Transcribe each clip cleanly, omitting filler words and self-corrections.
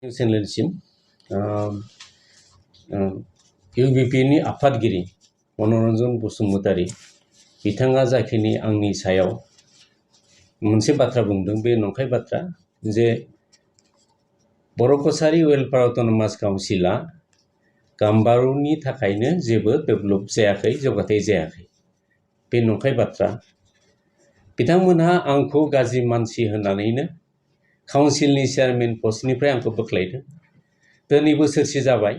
चेनेलसिम इउबिपिनि आफादगिरि मनरन्जन बसुमतारी बिथाङा जाखिनि आंनि सायाव मोनसे बाथ्रा बुंदों बे नंखाय बाथ्रा जे बर' कछारी वेलफेयार अट'नमास काउन्सिला गाम्बारुनि थाखायनो जेबो डेभेलप जायाखै जौगाथाय जायाखै बे नंखाय बाथ्रा बिथांमोनहा आंखौ गाज्रि मानसि होननानैनो काउन्सिलनि चेयारमेन पस्टनिफ्राय आंखौ बोख्लायदों दिनै बोसोरसे जाबाय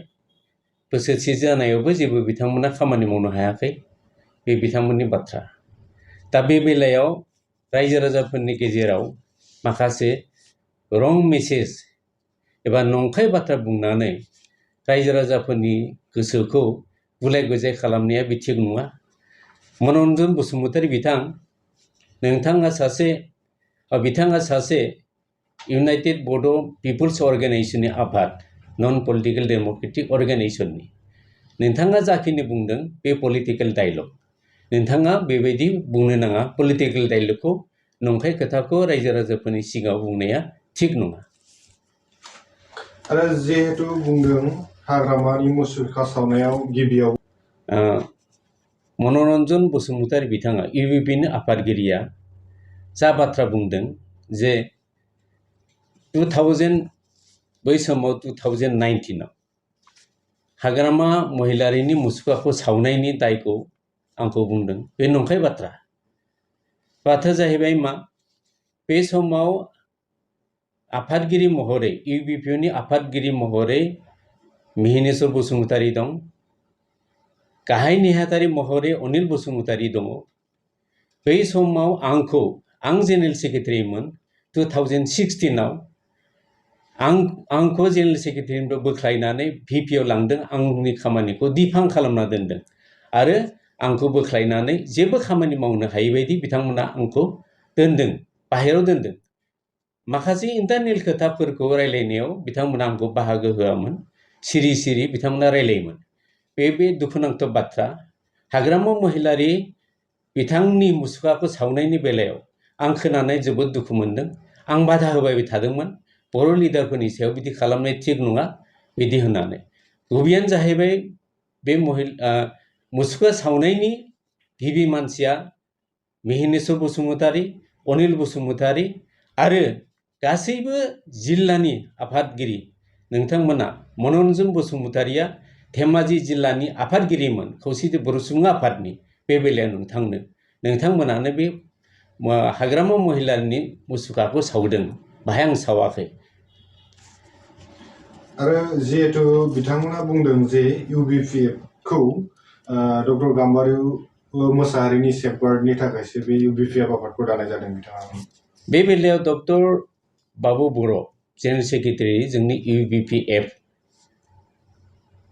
बोसोरसे जानायावबो जेबो बिथांमोना खामानि मावनो हायाखै बे बिथांमोननि बाथ्रा दा बे बेलायाव रायजो राजाफोरनि गेजेराव माखासे रं मेसेज एबा नंखाय बाथ्रा बुंनानै रायजो राजाफोरनि गोसोखौ गुलाय गुजाय खालामनाया बे थिग नङा मनरन्जन बसुमतारी बिथाङा सासे इउनाइटेड बड' पिपल्स अर्गेनाइजेशननि आफाद नन पलिटिकल डेम'क्रेटिक अर्गेनाइजेशननि नोंथाङा जाखिनि बुंदों बे पलिटिकल डायलग नोंथाङा बेबायदि बुंनो नाङा पलिटिकल डायलगखौ नंखाय खोथाखौ रायजो राजाफोरनि सिगाङाव बुंनाया थिग नङा आरो जिहेतु बुंदों हाग्रामानि मुसुखा सावनायाव गिबियाव मनरन्जन बसुमतारी बिथाङा इउबिपिनि आफादगिरिया जा बाथ्रा बुंदों जे 2019 हाग्रामा महिलारिनि मुसुखाखौ सावनायनि दायखौ आंखौ बुंदों बे नंखाय बाथ्राया जाहैबाय मा बे समाव आफादगिरि महरै इउबिपिनि आफादगिरि महरै मिहिनेश्वर बसुमतारी दं गाहाय नेहाथारि महरै अनिल बसुमतारी दङ बै समाव आं जेनेरेल सेक्रेटारिमोन 2016 आंखौ जेनेरेल सेक्रेटारिनिफ्राय बोख्लायनानै भिपिआव लांदों आंनि खामानिखौ दिफां खालामना दोनदों आरो आंखौ बोख्लायनानै जेबो खामानि मावनो हायै बायदि बिथांमोना आंखौ दोनदों बाहेरायाव दोनदों माखासे इन्टारनेल खोथाफोरखौ रायलायनायाव बिथांमोना आंखौ बाहागो होआमोन सिरि बिथांमोना रायलायोमोन बे दुखुनांथाव बाथ्रा हाग्रामा महिलारि बिथांनि मुसुखाखौ सावनायनि बेलायाव आं खोनानै जोबोद दुखु मोनदों आं बाधा होबाय थादोंमोन बर' लिडारफोरनि सायाव बिदि खालामनाय थिग नङा बिदि होननानै गुबैयानो जाहैबाय बे मुसुखा सावनायनि गिबि मानसिया मिहिनेश्वर बसुमतारी अनिल बसुमतारी आरो गासैबो जिल्लानि आफादगिरि नोंथांमोना मनरन्जन बसुमतारीया धेमाजि जिल्लानि आफादगिरिमोन खौसेथि बर' सुबुं आफादनि बे बेलायाव नोंथांमोनानो बे हाग्रामा महिलारिनि मुसुखाखौ सावदों बाहाय आं सावाखै आरो जिहेतु बिथांमोना बुंदों जे इउबिपिएफखौ डक्टर गाम्बारि मोसाहारिनि सेफगार्डनि थाखायसो बे इउबिपिएफ आफादखौ दानाय जादों बिथाङा बे बेलायाव डक्टर बाबु बर' जेनेरेल सेक्रेटारि जोंनि इउबिपिएफ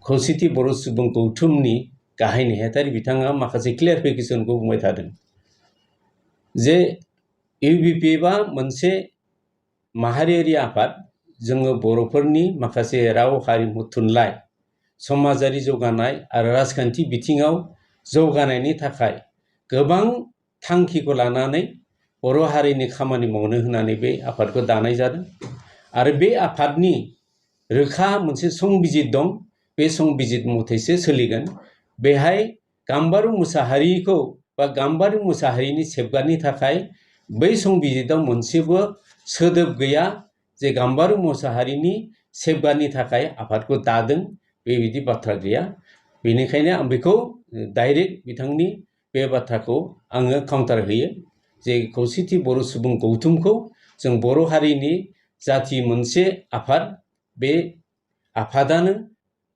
खौसेथि बर' सुबुं गौथुमनि गाहाय नेहाथारि बिथाङा माखासे क्लियारिफिकेसनखौ बुंबाय थादों जे इउबिपिएफआ मोनसे माहारियारि आफाद जोङो बर'फोरनि माखासे राव हारिमु थुनलाइ समाजारि जौगानाय आरो राजखान्थि बिथिङाव जौगानायनि थाखाय गोबां थांखिखौ लानानै बर' हारिनि खामानि मावनो होननानै बे आफादखौ दानाय जादों आरो बे आफादनि रोखा मोनसे संबिजित दं बे संबिजित मथैसो सोलिगोन बेहाय गाम्बारु मुसाहारिखौ बा गाम्बारु मुसाहारिनि सेफगार्डनि थाखाय बै संबिजिताव मोनसेबो सोदोब गैया जे गाम्बारु मुसाहारिनि सेफगार्डनि थाखाय आफादखौ दादों बेबायदि बाथ्रा गैया बेनिखायनो आं बेखौ डाइरेक्ट बिथांनि बे बाथ्राखौ आङो काउन्टार होयो जे खौसेथि बर' सुबुं गौथुमखौ जों बर' हारिनि जाथि मोनसे आफाद बे आफादानो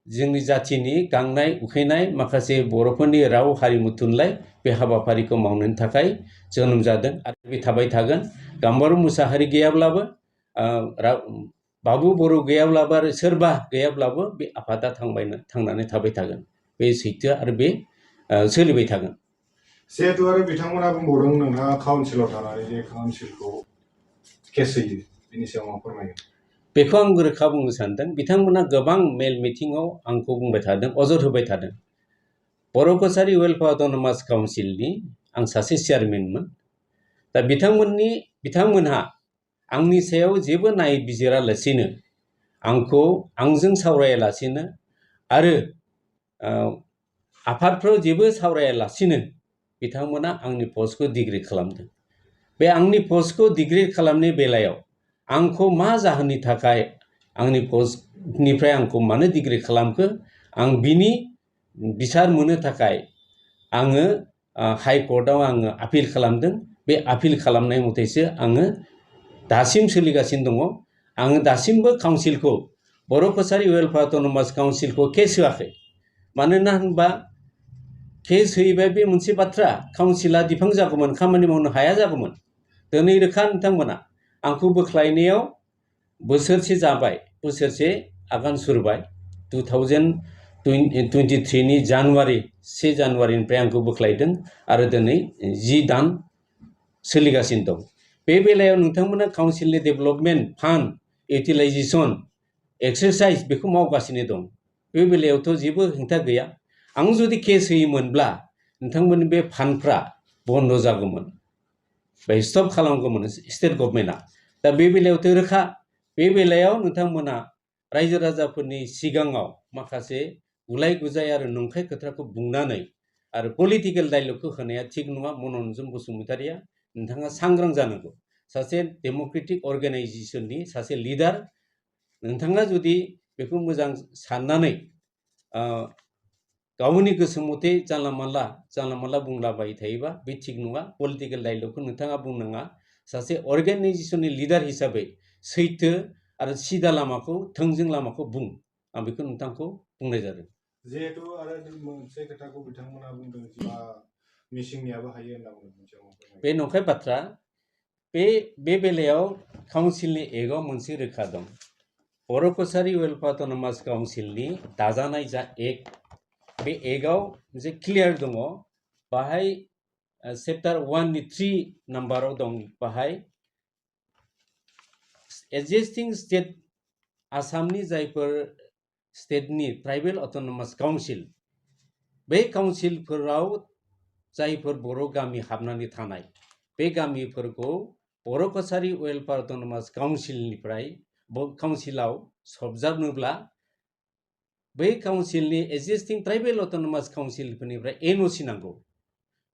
जोंनि जाथिनि गांनाय उखैनाय माखासे बर'फोरनि राव हारिमु थुनलाइ बे हाबाफारिखौ मावनो थाखाय जोनोम जादों आरो बे थाबाय थागोन गाम्बारु मुसाहारि गैयाब्लाबो बाबु बर' गैयाब्लाबो आरो सोरबा गैयाब्लाबो बे आफादा थांनानै थाबाय थागोन बे सैथो आरो बे सोलिबाय थागोन जिहेतु आरो बिथांमोना बुंबावदों नोंथाङा काउन्सिलाव थानानै जे काउन्सिलखौ केस होयो बेनि सायाव मा फोरमायगोन बेखौ आं रोखा बुंनो सानदों बिथांमोना गोबां मेल मिटिङाव आंखौ बुंबाय थादों अजद होबाय थादों बर' कछारी वेलफेयार अट'नमास काउन्सिलनि आं सासे चेयारमेनमोन दा बिथांमोनहा आंनि सायाव जेबो नायबिजिरालासिनो आंजों सावरायालासिनो आरो आफादफ्राव जेबो सावरायालासिनो बिथांमोना आंनि पस्टखौ डिग्रेड खालामदों। बे आंनि पस्टखौ डिग्रेड खालामनाय बेलायाव आंखौ मा जाहोननि थाखाय आंनि पस्टनिफ्राय आंखौ मानो डिग्रेड खालामखो आं बिनि बिसार मोननो थाखाय आङो हाइकर्टआव आङो आपिल खालामदों। बे आपिल खालामनाय मथेसो आङो दासिम सोलिगासिनो दङ। आङो दासिमबो काउन्सिलखौ बर' कछारी वेलफेयार अट'नमास काउन्सिलखौ केस होआखै। मानोना होनबा केस होयोबा बे मोनसे बाथ्रा काउन्सिला दिफां जागौमोन, खामानि मावनो हाया जागौमोन। दिनै रोखा नोंथांमोना आंखौ बोख्लायनायाव बोसोरसे जाबाय, बोसोरसे आगान सुरबाय। 2023 नि 1 जानुवारिनिफ्राय आंखौ बोख्लायदों आरो दिनै 10 दान सोलिगासिनो दं। बे बेलायाव नोंथांमोना काउन्सिलनि डेभेलपमेन्ट फान्ड इउटिलाइजेसन एक्सारसाइज बेखौ मावगासिनो दं। बे बेलायावथ' जेबो हेंथा गैया। आं जुदि केस होयोमोनब्ला नोंथांमोननि बे फान्डफ्रा बन्द जागौमोन, स्टप खालामगौमोन स्टेट गभर्नमेन्टआ। दा बे बेलायावथ' रोखा। बे बेलायाव नोंथांमोना रायजो राजाफोरनि सिगाङाव माखासे गुलाय गुजाय आरो नंखाय खोथाखौ बुंनानै आरो पलिटिकेल डायलगखौ होनाया थिग नङा। मनरन्जन बसुमतारिया नोंथाङा सांग्रां जानांगौ। सासे डेम'क्रेटिक अर्गेनाइजेसननि सासे लिडार, नोंथाङा जुदि बेखौ मोजां साननानै गावनि गोसो मथे जानला मानला बुंलाबाय थायोबा बे थिग नङा। पलिटिकेल डायलगखौ नोंथाङा बुंनाङा। सासे अर्गेनाइजेसननि लिडार हिसाबै सैथो आरो सिदा लामाखौ, थोंजों लामाखौ बुं। आं बेखौ नोंथांखौ बुंनाय जादों। जिहेतु आरो मोनसे खोथाखौ बिथांमोना बुंदों मिसिंनियाबो हायो होनना बुंदों। बे नंखाय बाथ्रा। बे बेलायाव काउन्सिलनि एक्टआव मोनसे रोखा दं। बर' कछारी वेलफेयार अट'नमास काउन्सिलनि दाजानाय जा एक्ट, बे एक्टआव मोनसे क्लियार दङ। बाहाय चेप्टार 1 नि 3 नाम्बाराव दं। बाहाय एक्जिस्टिं स्टेट आसामनि जायफोर स्टेटनि ट्राइबेल अट'नमास काउन्सिल, बे काउन्सिलफोराव जायफोर बर' गामि हाबनानै थानाय, बे गामिफोरखौ बर' कछारी वेलफेयार अट'नमास काउन्सिलाव सरजाबनोब्ला बै काउन्सिलनि एक्जिस्टिं ट्राइबेल अट'नमास काउन्सिलफोरनिफ्राय एनअसि नांगौ।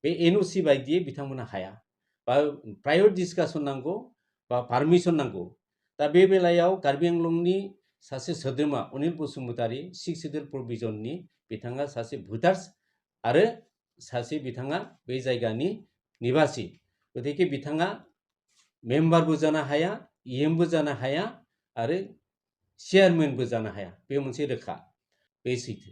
बे एनअसि बायदियै बिथांमोना हाया, बा प्रायर डिसकासन नांगौ, बा पारमिसन नांगौ। दा बे बेलायाव कार्बि आंलंनि सासे सोद्रोमा अनिल बसुमतारी 6 सिडुल प्रभिजननि बिथाङा सासे भटार्स आरो सासे बिथाङा बे जायगानि निवासि। गतिके बिथाङा मेम्बारबो जानो हाया, इएमबो जानो हाया आरो चेयारमेनबो जानो हाया। बे मोनसे रोखा, बे सैथो।